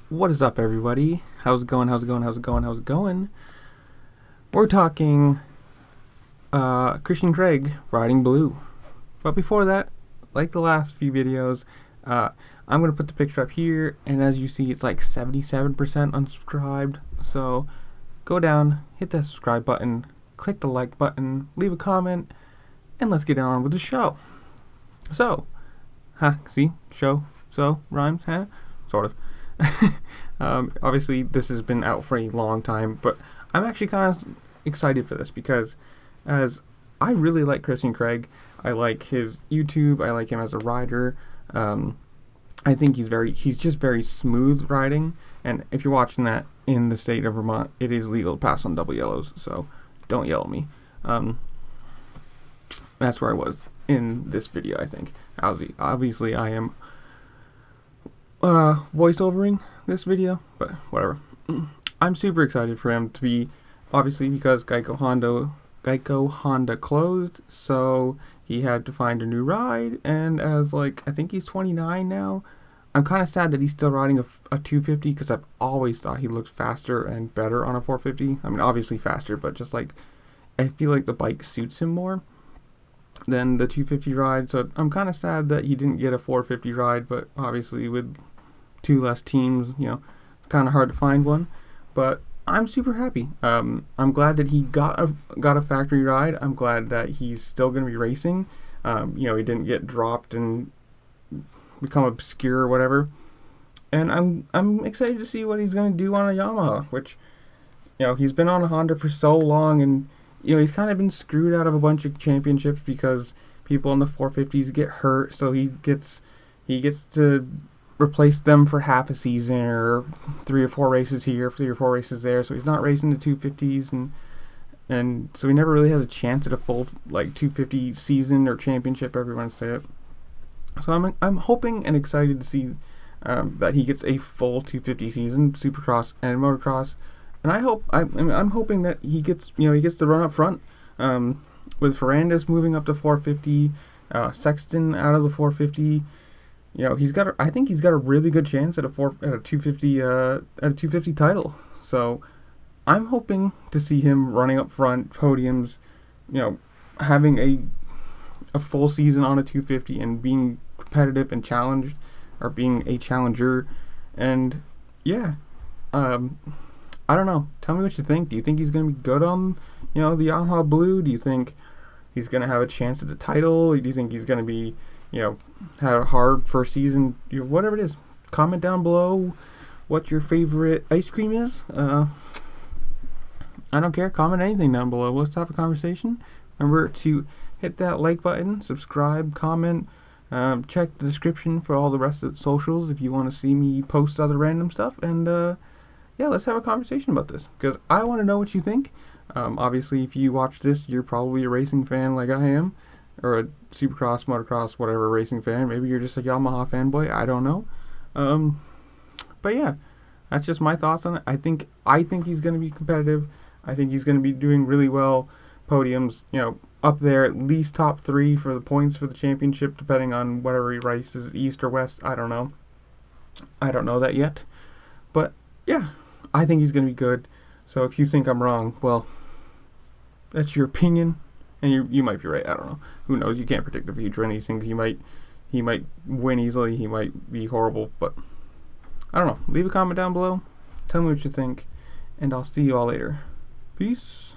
What is up, everybody? How's it going? How's it going? How's it going? How's it going? We're talking Christian Craig riding blue. But before that, like the last few videos, I'm going to put the picture up here, and as you see, it's like 77% unsubscribed. So go down, hit that subscribe button, click the like button, leave a comment, and let's get on with the show. So, see? Show, so, rhymes, sort of. Obviously this has been out for a long time, but I'm actually kind of excited for this because as I really like Christian Craig. I like his YouTube, I like him as a rider. I think he's just very smooth riding, and if you're watching that in the state of Vermont, it is legal to pass on double yellows, so don't yell at me. That's where I was in this video. I think obviously I am voiceovering this video, but whatever. I'm super excited for him to be, obviously, because Geico Honda closed, so he had to find a new ride, and as I think he's 29 now, I'm kind of sad that he's still riding a 250, because I've always thought he looked faster and better on a 450. I mean, obviously faster, but just I feel like the bike suits him more than the 250 ride, so I'm kind of sad that he didn't get a 450 ride, but obviously with two less teams, it's kind of hard to find one. But I'm super happy. I'm glad that he got a factory ride. I'm glad that he's still going to be racing. He didn't get dropped and become obscure or whatever. And I'm excited to see what he's going to do on a Yamaha, which he's been on a Honda for so long, and he's kind of been screwed out of a bunch of championships because people in the 450s get hurt, so he gets to replace them for half a season, or 3 or 4 races here, 3 or 4 races there, so he's not racing the 250s, and so he never really has a chance at a full 250 season or championship, however you want to say it. So I'm hoping and excited to see that he gets a full 250 season, supercross and motocross, and I'm hoping that he gets to run up front with Ferrandis moving up to 450, Sexton out of the 450. I think he's got a really good chance at a 250 title. So I'm hoping to see him running up front, podiums, having a full season on a 250 and being competitive and challenged, or being a challenger. And I don't know. Tell me what you think. Do you think he's going to be good on the Yamaha Blue? Do you think he's going to have a chance at the title? Or do you think he's going to be had a hard first season? Whatever it is, comment down below what your favorite ice cream is. I don't care. Comment anything down below. Let's have a conversation. Remember to hit that like button, subscribe, comment, check the description for all the rest of the socials if you want to see me post other random stuff, and let's have a conversation about this, because I want to know what you think. Obviously, if you watch this, you're probably a racing fan like I am, or a supercross, motocross, whatever racing fan. Maybe you're just a Yamaha fanboy. I don't know. But yeah, that's just my thoughts on it. I think he's going to be competitive. I think he's going to be doing really well. Podiums, up there, at least top 3 for the points for the championship, depending on whatever he races, east or west. I don't know. I don't know that yet. But yeah, I think he's going to be good. So if you think I'm wrong, well, that's your opinion. And you might be right. I don't know. Who knows? You can't predict the future in these things. He might win easily. He might be horrible. But I don't know. Leave a comment down below. Tell me what you think. And I'll see you all later. Peace.